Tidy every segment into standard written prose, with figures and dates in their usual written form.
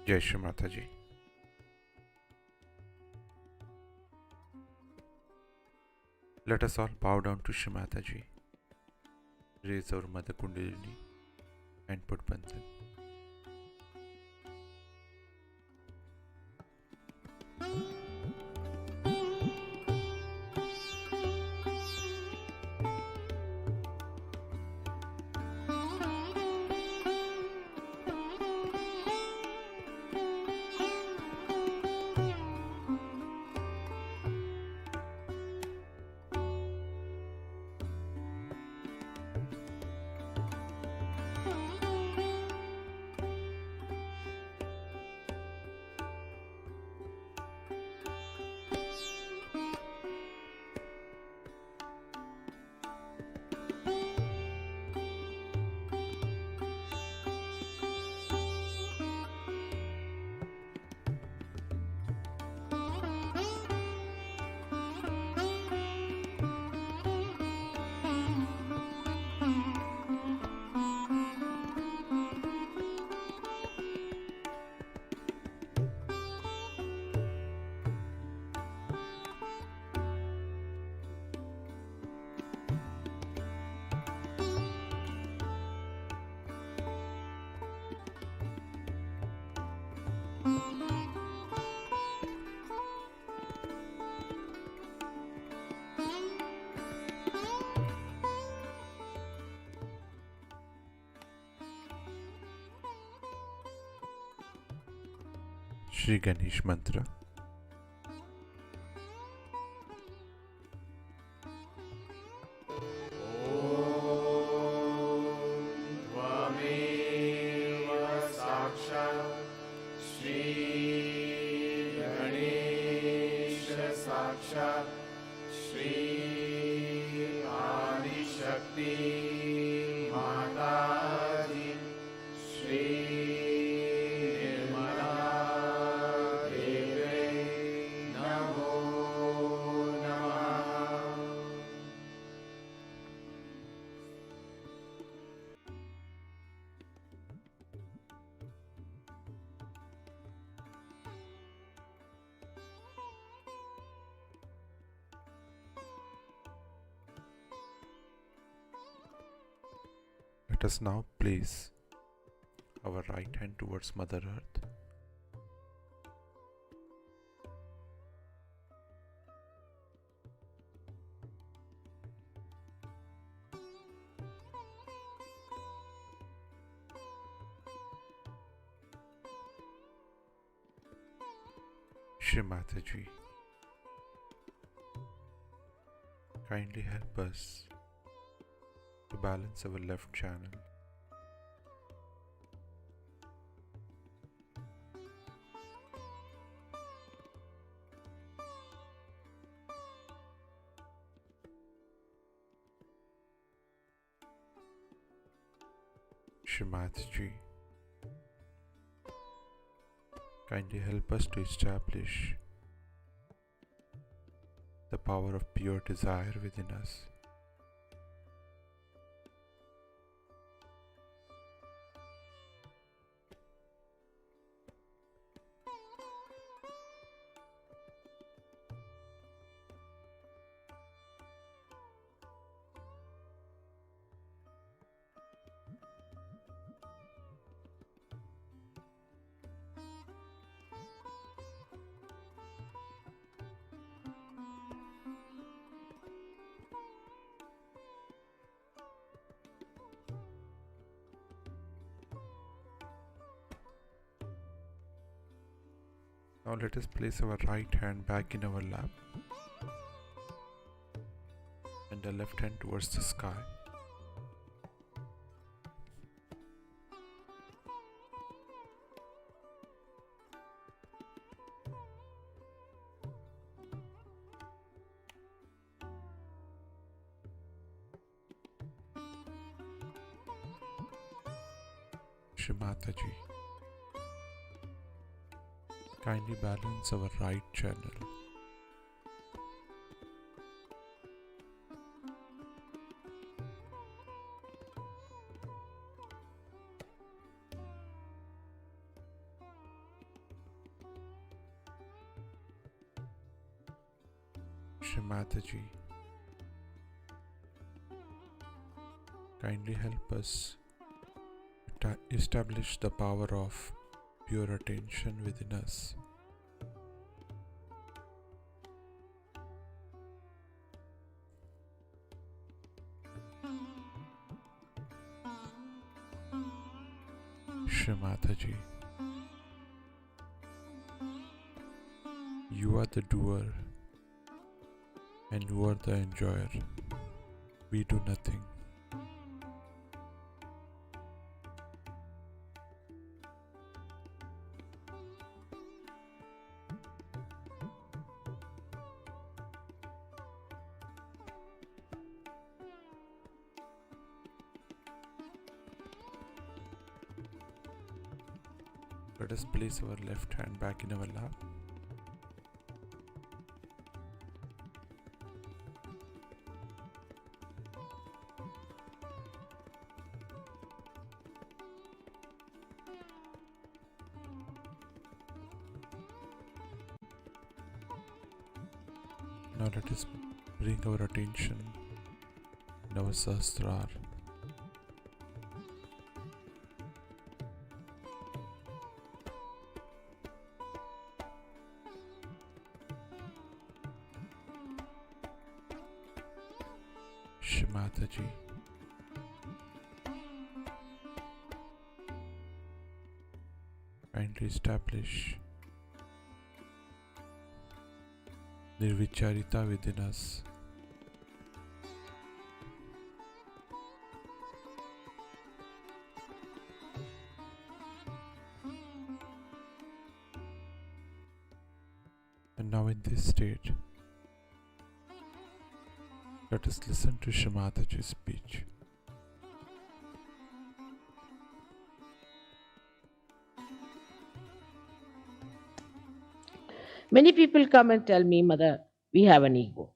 Jai Shri Mataji. Let us all bow down to Shri Mataji, raise our Mother Kundalini and put Bandhan. Shri Ganesh Mantra. Let us now place our right hand towards Mother Earth. Shri Mataji, kindly help us to balance our left channel. Shri Mataji, kindly help us to establish the power of pure desire within us. Now let us place our right hand back in our lap and the left hand towards the sky. Shri Mataji, kindly balance our right channel. Shri Mataji, kindly help us establish the power of pure attention within us. Shri Mataji, you are the doer and you are the enjoyer. We do nothing. Let us place our left hand back in our lap. Now let us bring our attention in our Sahasrara. Shri Mataji, kindly establish Nirvicharita within us. And now in this state, let us listen to Shri Mataji's speech. Many people come and tell me, Mother, we have an ego.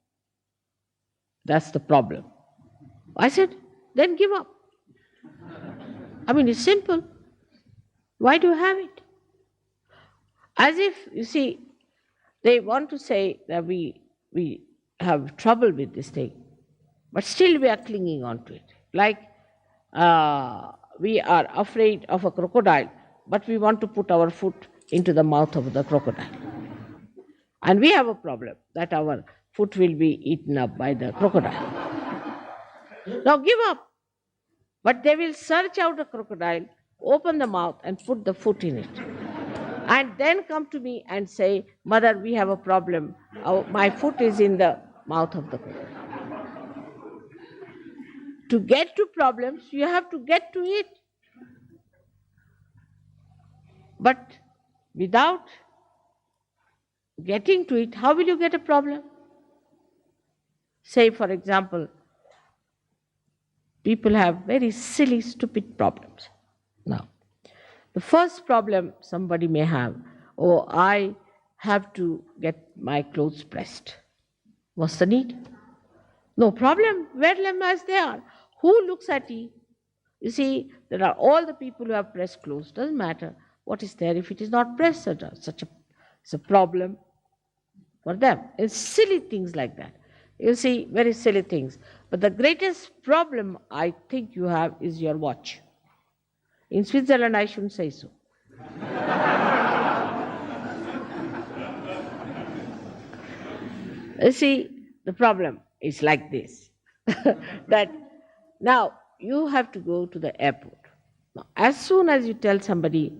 That's the problem. I said, then give up. I mean, it's simple. Why do you have it? As if, you see, they want to say that we have trouble with this thing, but still we are clinging on to it. Like we are afraid of a crocodile, but we want to put our foot into the mouth of the crocodile. And we have a problem that our foot will be eaten up by the crocodile. Now give up. But they will search out a crocodile, open the mouth and put the foot in it. And then come to me and say, Mother, we have a problem. My foot is in the mouth of the crocodile. To get to problems, you have to get to it. But without getting to it, how will you get a problem? Say, for example, people have very silly, stupid problems. Now, the first problem somebody may have, oh, I have to get my clothes pressed. What's the need? No problem. Wear them as they are. Who looks at you? You see, there are all the people who have pressed clothes. Doesn't matter what is there if it is not pressed. It's a problem for them. It's silly things like that. You see, very silly things. But the greatest problem I think you have is your watch. In Switzerland, I shouldn't say so. You see, the problem is like this, that now you have to go to the airport. Now, as soon as you tell somebody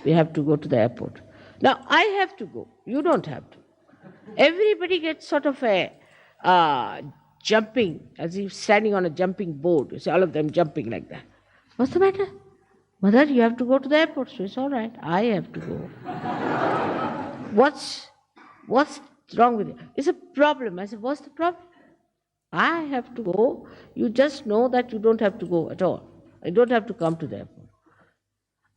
we have to go to the airport, Now, I have to go. You don't have to. Everybody gets sort of a jumping, as if standing on a jumping board. You see all of them jumping like that. What's the matter? Mother, you have to go to the airport. So it's all right. I have to go. What's wrong with it? It's a problem. I said, what's the problem? I have to go. You just know that you don't have to go at all. You don't have to come to the airport.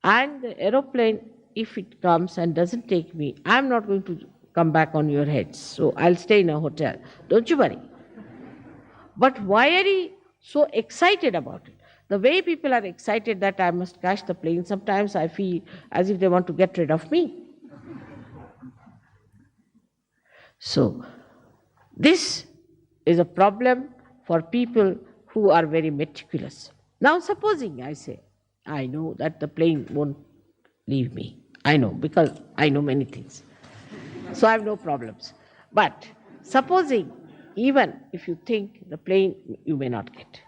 And the aeroplane, if it comes and doesn't take me, I'm not going to come back on your heads. So I'll stay in a hotel. Don't you worry. But why are you so excited about it? The way people are excited that I must catch the plane, sometimes I feel as if they want to get rid of me. So, this is a problem for people who are very meticulous. Now, supposing I say, I know that the plane won't leave me. I know, because I know many things. So I have no problems. But supposing, even if you think the plane you may not get.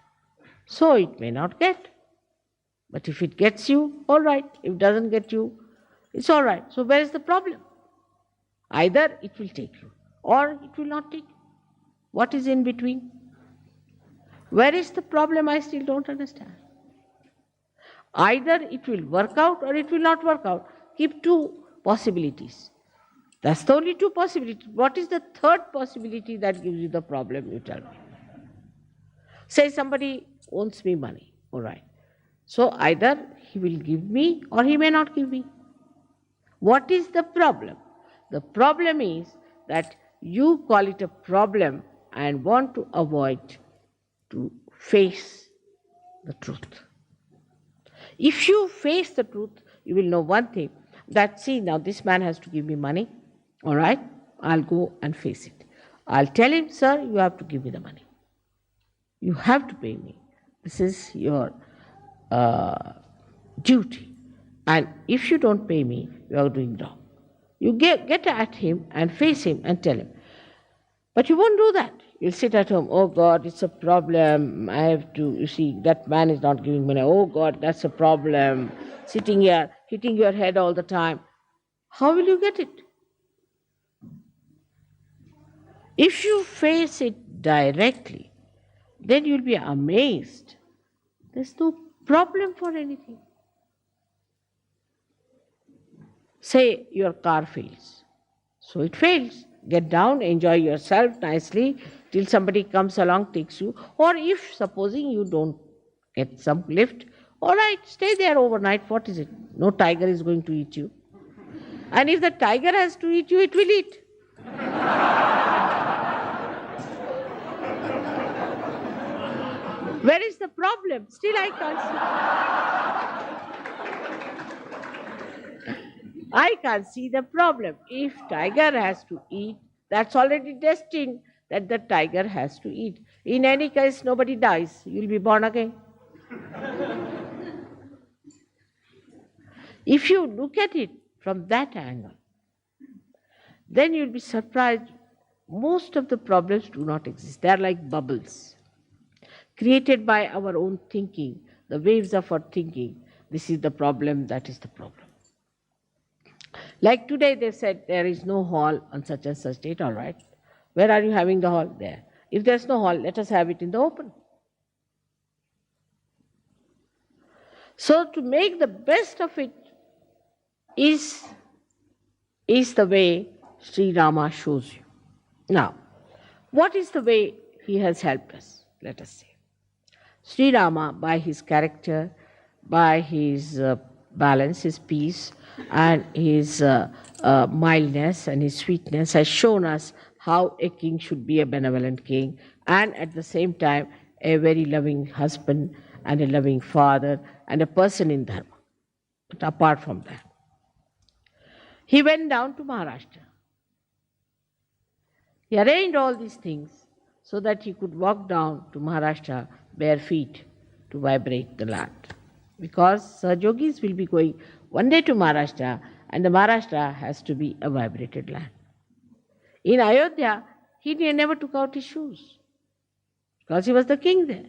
So it may not get. But if it gets you, all right. If it doesn't get you, it's all right. So where is the problem? Either it will take you or it will not take you. What is in between? Where is the problem? I still don't understand. Either it will work out or it will not work out. Keep two possibilities. That's the only two possibilities. What is the third possibility that gives you the problem, you tell me? Say somebody owes me money, all right. So either he will give me or he may not give me. What is the problem? The problem is that you call it a problem and want to avoid to face the truth. If you face the truth, you will know one thing, that see, now this man has to give me money, all right, I'll go and face it. I'll tell him, sir, you have to give me the money. You have to pay me. This is your duty. And if you don't pay me, you are doing wrong. You get at him and face him and tell him. But you won't do that. You'll sit at home, oh God, it's a problem. I have to, you see, that man is not giving money. Oh God, that's a problem. Sitting here, hitting your head all the time. How will you get it? If you face it directly, then you'll be amazed. There's no problem for anything. Say your car fails. So it fails. Get down, enjoy yourself nicely till somebody comes along, takes you. Or if, supposing you don't get some lift, all right, stay there overnight. What is it? No tiger is going to eat you. And if the tiger has to eat you, it will eat. Where is the problem? Still I can't see. I can't see the problem. If tiger has to eat, that's already destined that the tiger has to eat. In any case, nobody dies. You'll be born again. If you look at it from that angle, then you'll be surprised. Most of the problems do not exist. They are like bubbles created by our own thinking, the waves of our thinking. This is the problem, that is the problem. Like today they said there is no hall on such and such date, all right. Where are you having the hall? There. If there's no hall, let us have it in the open. So to make the best of it is the way Sri Rama shows you. Now, what is the way he has helped us? Let us say. Sri Rama, by his character, by his balance, his peace, and his mildness and his sweetness, has shown us how a king should be a benevolent king, and at the same time a very loving husband and a loving father and a person in dharma. But apart from that, he went down to Maharashtra. He arranged all these things so that he could walk down to Maharashtra bare feet to vibrate the land. Because Sahajogis will be going one day to Maharashtra, and the Maharashtra has to be a vibrated land. In Ayodhya, he never took out his shoes because he was the king there.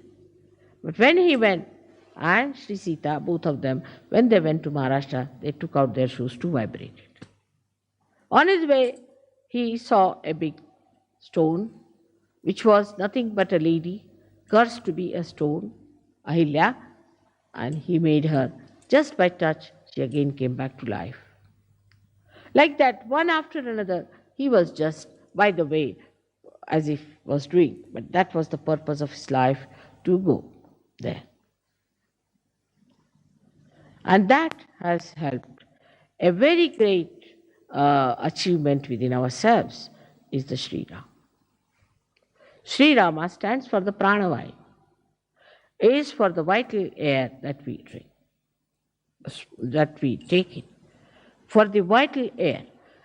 But when he went, and Sri Sita, both of them, when they went to Maharashtra, they took out their shoes to vibrate it. On his way, he saw a big stone, which was nothing but a lady, cursed to be a stone, Ahilya, and he made her, just by touch, she again came back to life. Like that, one after another, he was just, by the way, as if was doing, but that was the purpose of his life, to go there. And that has helped. A very great achievement within ourselves is the Sri Ram. Sri Rama stands for the pranavayu, is for the vital air that we drink, that we take in, for the vital air.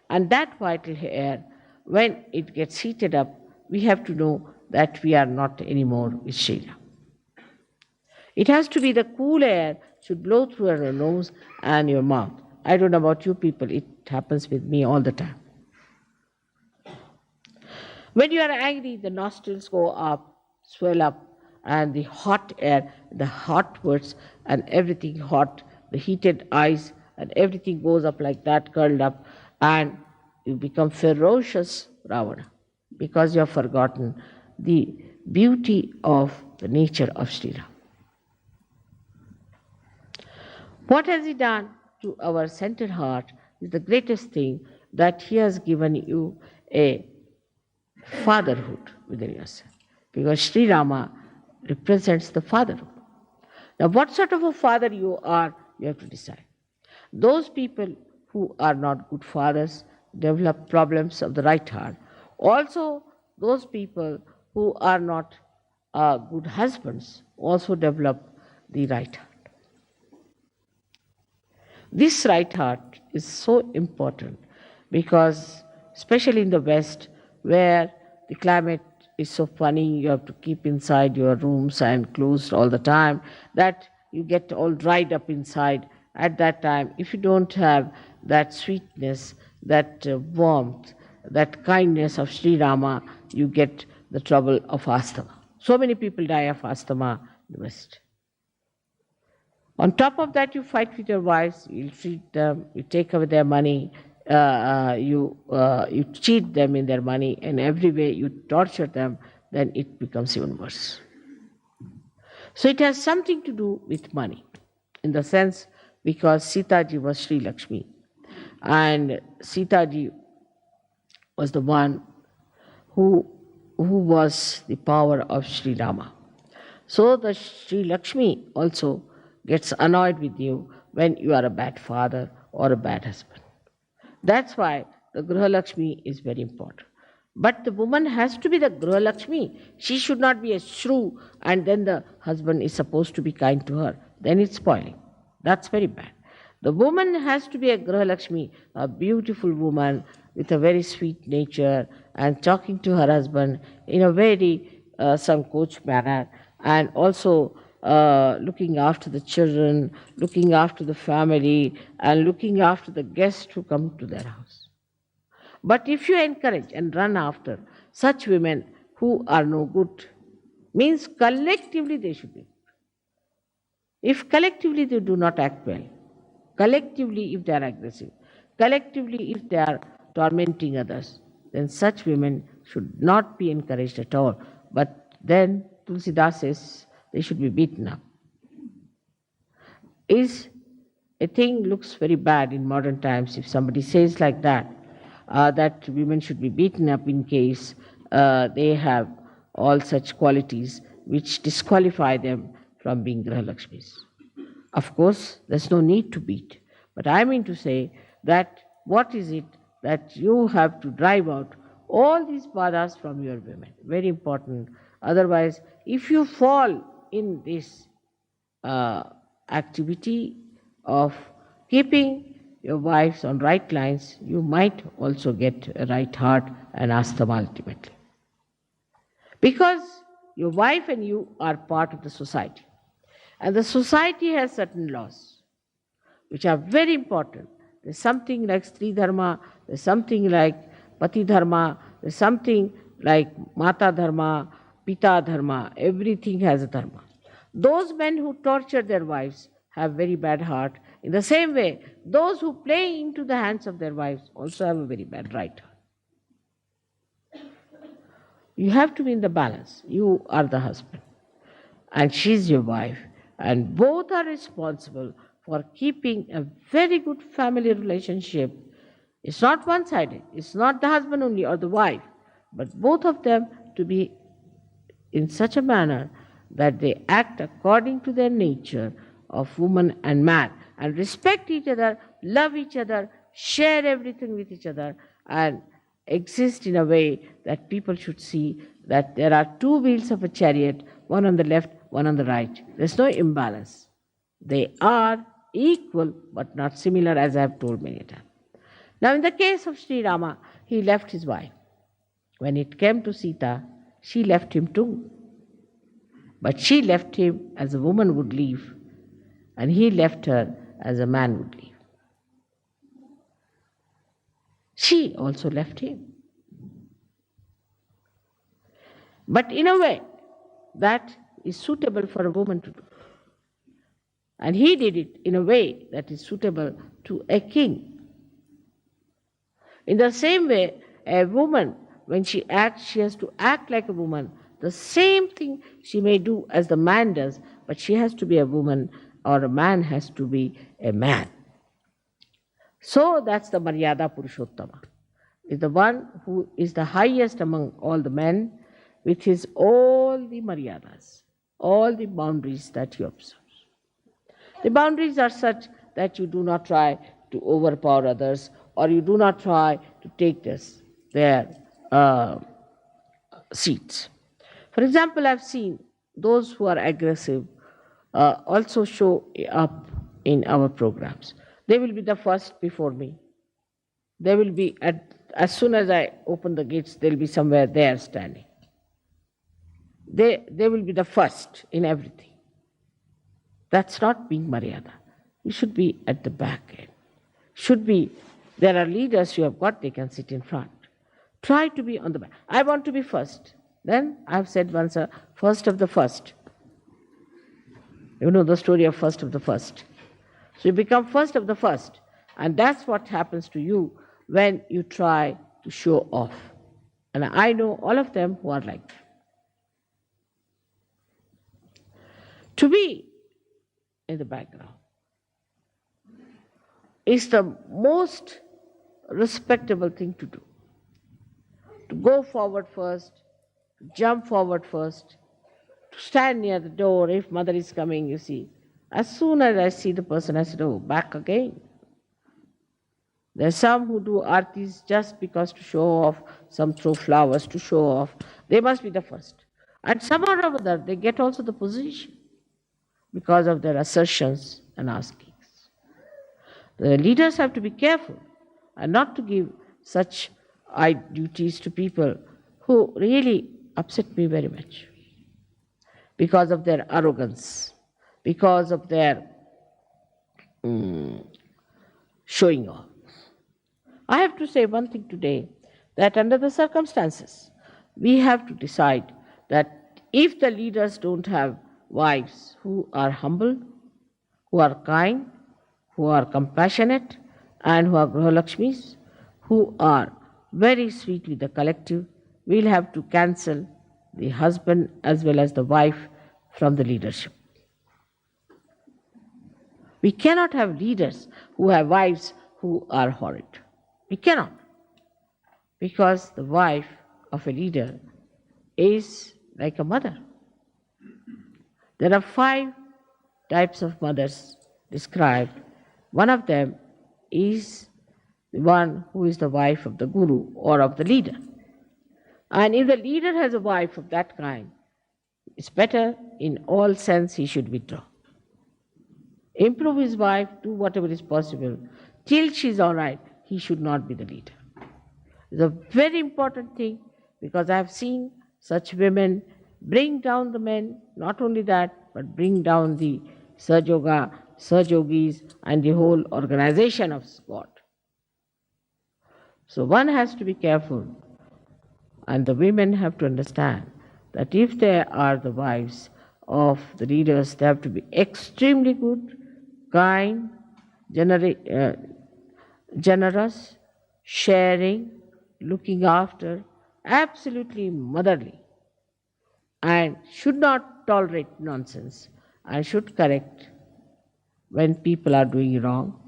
And that vital air, when it gets heated up, we have to know that we are not anymore with Sri Ram. It has to be the cool air, should blow through your nose and your mouth. I don't know about you people, it happens with me all the time. When you are angry, the nostrils go up, swell up, and the hot air, the hot words, and everything hot, the heated eyes, and everything goes up like that, curled up, and you become ferocious Ravana, because you have forgotten the beauty of the nature of Sri Ram. What has he done to our centered heart is the greatest thing, that he has given you a fatherhood within yourself. Because Sri Rama represents the fatherhood. Now, what sort of a father you are, you have to decide. Those people who are not good fathers develop problems of the right heart. Also, those people who are not good husbands also develop the right heart. This right heart is so important because, especially in the West, where the climate is so funny, you have to keep inside your rooms and closed all the time, that you get all dried up inside. At that time, if you don't have that sweetness, that warmth, that kindness of Sri Rama, you get the trouble of asthma. So many people die of asthma in the West. On top of that, you fight with your wives, you treat them, you take away their money, you cheat them in their money, and every way you torture them, then it becomes even worse. So it has something to do with money, in the sense, because Sita ji was Sri Lakshmi, and Sita ji was the one who was the power of Sri Rama. So the Sri Lakshmi also gets annoyed with you when you are a bad father or a bad husband. That's why the Griha Lakshmi is very important. But the woman has to be the Griha Lakshmi. She should not be a shrew and then the husband is supposed to be kind to her. Then it's spoiling. That's very bad. The woman has to be a Griha Lakshmi, a beautiful woman with a very sweet nature and talking to her husband in a very sankoch manner, and also looking after the children, looking after the family, and looking after the guests who come to their house. But if you encourage and run after such women who are no good, means collectively they should be. If collectively they do not act well, collectively if they are aggressive, collectively if they are tormenting others, then such women should not be encouraged at all. But then Tulsidas says they should be beaten up. Is a thing looks very bad in modern times if somebody says like that, that women should be beaten up in case they have all such qualities which disqualify them from being Griha Lakshmis. Of course, there's no need to beat. But I mean to say that what is it that you have to drive out all these badhas from your women? Very important. Otherwise, if you fall in this activity of keeping your wives on right lines, you might also get a right heart and asthma ultimately. Because your wife and you are part of the society. And the society has certain laws which are very important. There's something like Stri Dharma, there's something like Pati Dharma, there's something like Mata Dharma, Pita Dharma. Everything has a dharma. Those men who torture their wives have very bad heart. In the same way, those who play into the hands of their wives also have a very bad right heart. You have to be in the balance. You are the husband and she's your wife, and both are responsible for keeping a very good family relationship. It's not one-sided. It's not the husband only or the wife, but both of them to be in such a manner that they act according to their nature of woman and man and respect each other, love each other, share everything with each other, and exist in a way that people should see that there are two wheels of a chariot, one on the left, one on the right. There's no imbalance. They are equal but not similar, as I have told many times. Now, in the case of Sri Rama, he left his wife. When it came to Sita, she left him too. But she left him as a woman would leave, and he left her as a man would leave. She also left him. But in a way that is suitable for a woman to do. And he did it in a way that is suitable to a king. In the same way, a woman, when she acts, she has to act like a woman. The same thing she may do as the man does, but she has to be a woman, or a man has to be a man. So that's the Maryada Purushottama, is the one who is the highest among all the men, with his all the Maryadas, all the boundaries that he observes. The boundaries are such that you do not try to overpower others, or you do not try to take their seats. For example, I've seen those who are aggressive also show up in our programs. They will be the first before me. They will be, as soon as I open the gates, they'll be somewhere there standing. They will be the first in everything. That's not being Maryada. You should be at the back end. Should be, there are leaders you have got, they can sit in front. Try to be on the back. I want to be first. Then I've said once, first of the first. You know the story of first of the first. So you become first of the first. And that's what happens to you when you try to show off. And I know all of them who are like that. To be in the background is the most respectable thing to do. To go forward first, to jump forward first, to stand near the door. If mother is coming, you see, as soon as I see the person, I said, oh, back again. There are some who do artis just because to show off, some throw flowers to show off. They must be the first. And somehow or other, they get also the position because of their assertions and askings. The leaders have to be careful and not to give such duties to people who really upset me very much because of their arrogance, because of their showing off. I have to say one thing today, that under the circumstances, we have to decide that if the leaders don't have wives who are humble, who are kind, who are compassionate, and who are Grihalakshmis, who are very sweet with the collective, we'll have to cancel the husband as well as the wife from the leadership. We cannot have leaders who have wives who are horrid. We cannot. Because the wife of a leader is like a mother. There are 5 types of mothers described. One of them is the one who is the wife of the guru or of the leader. And if the leader has a wife of that kind, it's better in all sense he should withdraw. Improve his wife, do whatever is possible. Till she's all right, he should not be the leader. It's a very important thing because I have seen such women bring down the men, not only that, but bring down the Sahaja, Sahajogis and the whole organization of God. So one has to be careful, and the women have to understand that if they are the wives of the leaders, they have to be extremely good, kind, generous, sharing, looking after, absolutely motherly, and should not tolerate nonsense and should correct when people are doing wrong.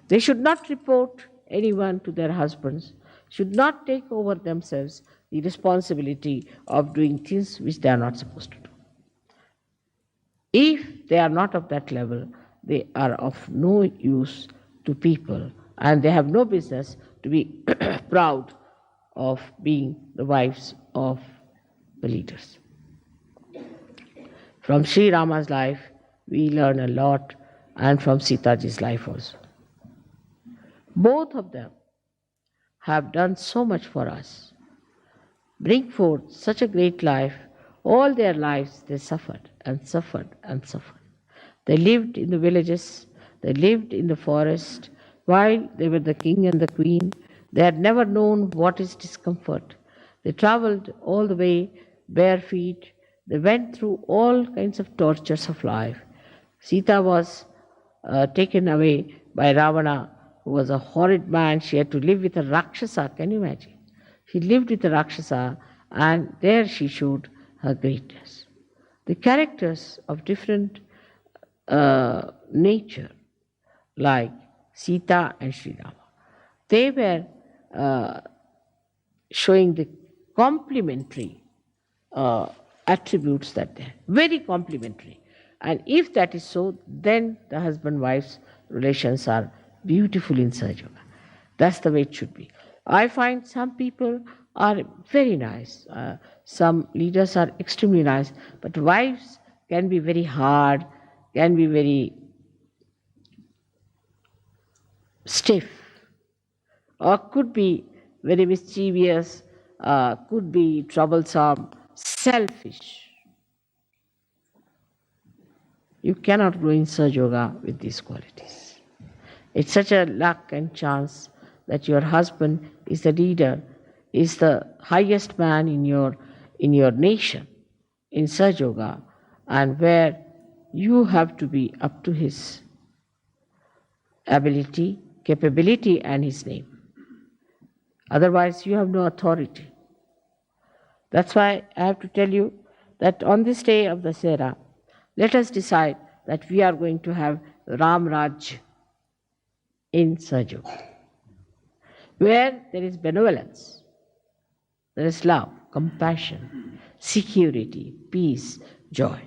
They should not report anyone to their husbands, should not take over themselves the responsibility of doing things which they are not supposed to do. If they are not of that level, they are of no use to people and they have no business to be proud of being the wives of the leaders. From Sri Rama's life, we learn a lot, and from Sitaji's life also. Both of them have done so much for us, bring forth such a great life. All their lives they suffered and suffered and suffered. They lived in the villages, they lived in the forest. While they were the king and the queen, they had never known what is discomfort. They traveled all the way bare feet. They went through all kinds of tortures of life. Sita was taken away by Ravana, who was a horrid man. She had to live with a Rakshasa. Can you imagine? She lived with a Rakshasa, and there she showed her greatness. The characters of different nature, like Sita and Sri Rama, they were showing the complementary attributes that they have, very complementary. And if that is so, then the husband-wife's relations are beautiful in Sahaja Yoga. That's the way it should be. I find some people are very nice. Some leaders are extremely nice, but wives can be very hard, can be very stiff, or could be very mischievous, could be troublesome, selfish. You cannot grow in Sahaja Yoga with these qualities. It's such a luck and chance that your husband is the leader, is the highest man in your nation, in Sahaja Yoga, and where you have to be up to his ability, capability, and his name. Otherwise, you have no authority. That's why I have to tell you that on this day of Dasera, let us decide that we are going to have Ram Raj in Sahaja Yoga, where there is benevolence, there is love, compassion, security, peace, joy,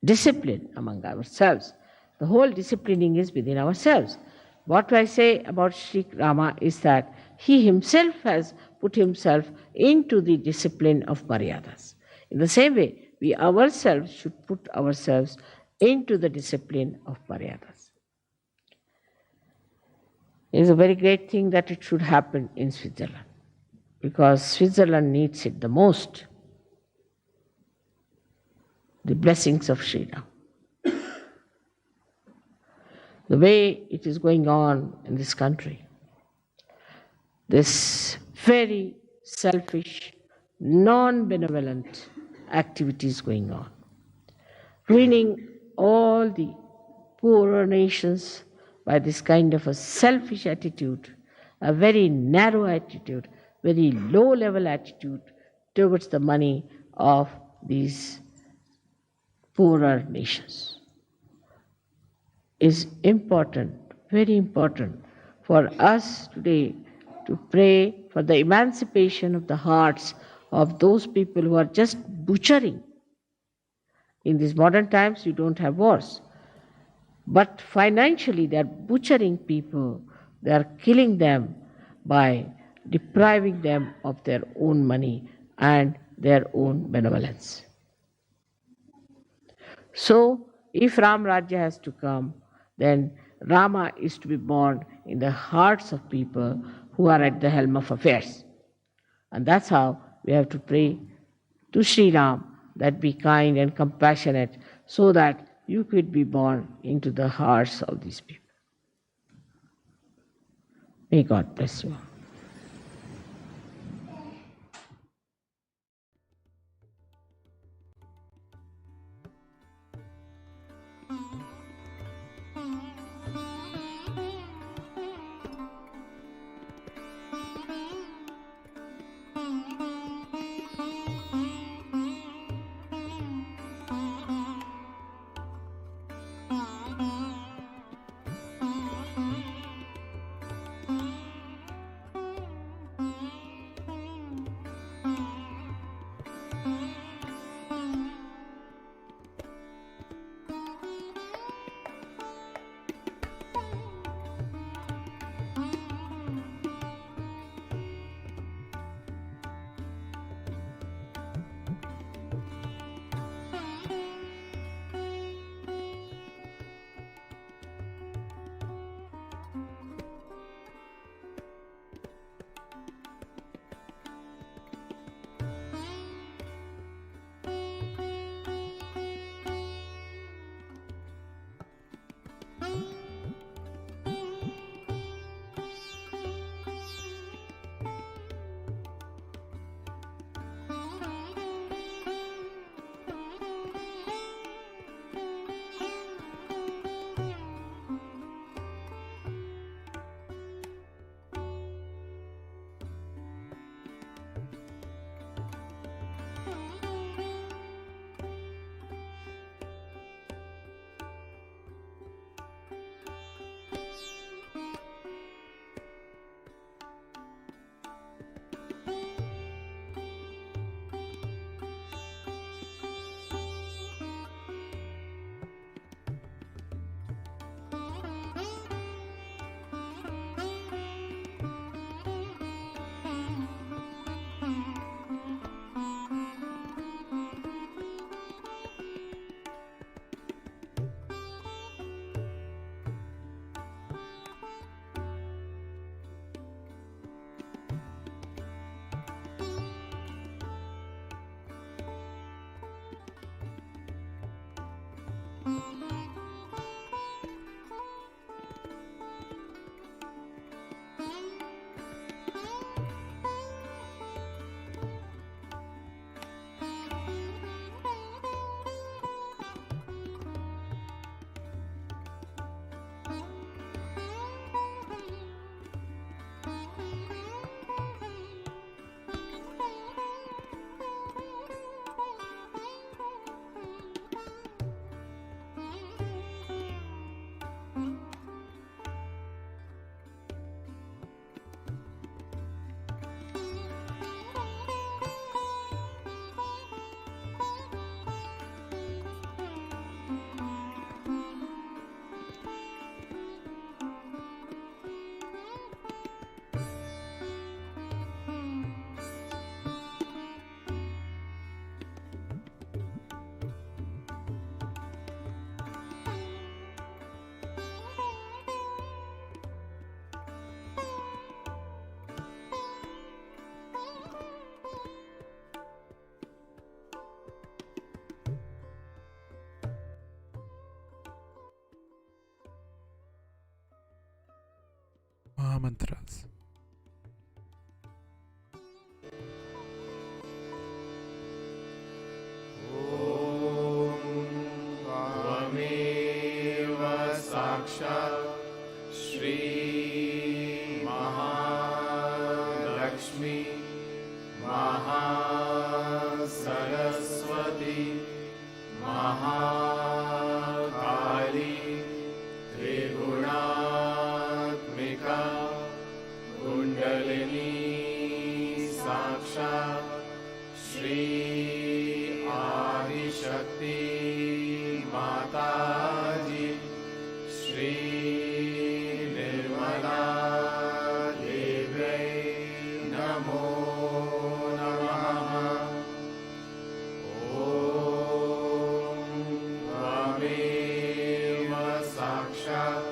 discipline among ourselves. The whole disciplining is within ourselves. What I say about Sri Rama is that he himself has put himself into the discipline of Maryadas. In the same way, we ourselves should put ourselves into the discipline of Maryadas. It is a very great thing that it should happen in Switzerland, because Switzerland needs it the most. The blessings of Sri Ram. The way it is going on in this country, this very selfish, non-benevolent activities going on, ruining all the poorer nations by this kind of a selfish attitude, a very narrow attitude, very low-level attitude towards the money of these poorer nations. Is important, very important for us today to pray for the emancipation of the hearts of those people who are just butchering. In these modern times, you don't have wars. But financially, they are butchering people. They are killing them by depriving them of their own money and their own benevolence. So, if Ram Rajya has to come, then Rama is to be born in the hearts of people who are at the helm of affairs. And that's how we have to pray to Sri Ram that be kind and compassionate so that you could be born into the hearts of these people. May God bless you. Mahamantras. त्वमेव साक्षात् श्री महालक्ष्मी महासरस्वती महाकाली त्रिगुणात्मिका कुण्डलिनी साक्षात् श्री आदिशक्ति माताजी श्री निर्मला देव्यै नमो नमः। ॐ त्वमेव साक्षात्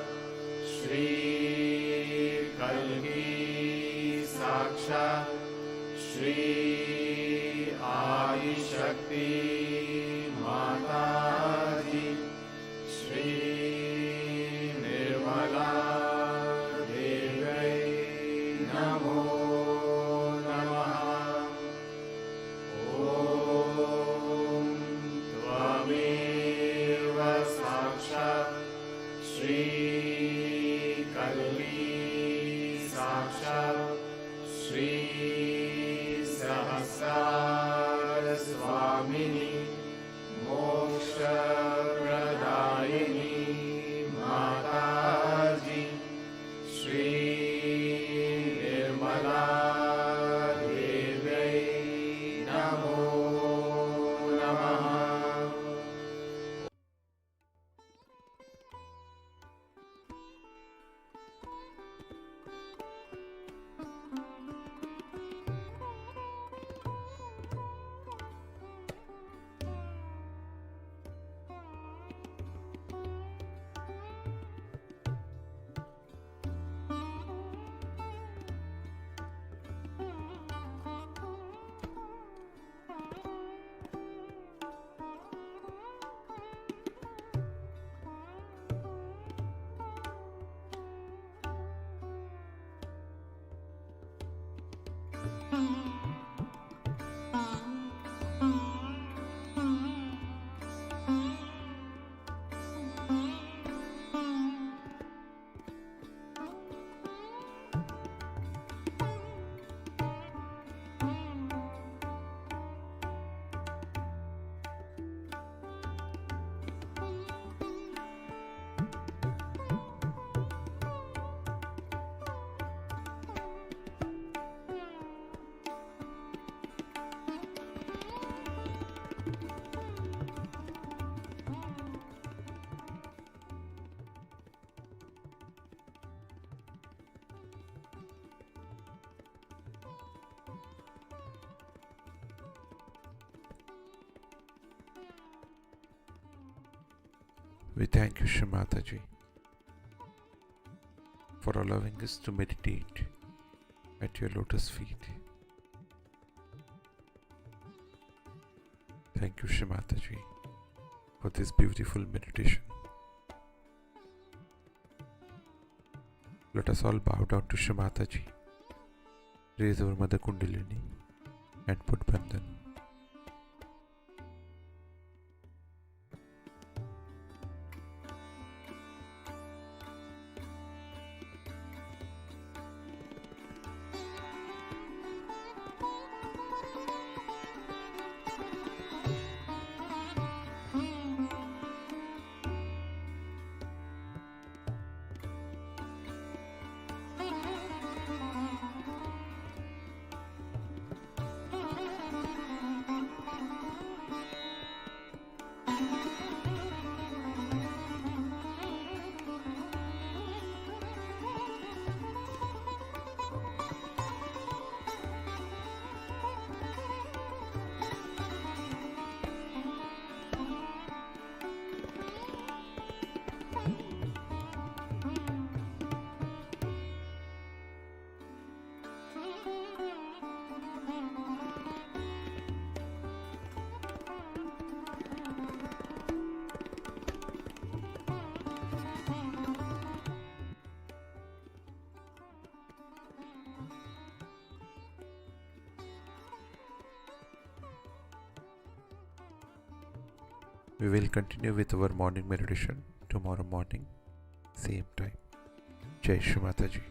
श्री कल्की साक्षात् श्री आदिशक्ति माताजी श्री निर्मला देव्यै नमो नमः। ॐ त्वमेव साक्षात् श्री कल्की साक्षात् श्री सहस्रार स्वामिनी मोक्षप्रदायिनी माताजी श्री निर्मला देव्यै नमो नमः। We thank you, Shri Mataji, for allowing us to meditate at your lotus feet. Thank you, Shri Mataji, for this beautiful meditation. Let us all bow down to Shri Mataji, raise our Mother Kundalini and put Bandhan. We will continue with our morning meditation tomorrow morning, same time. Jai Shri Mataji.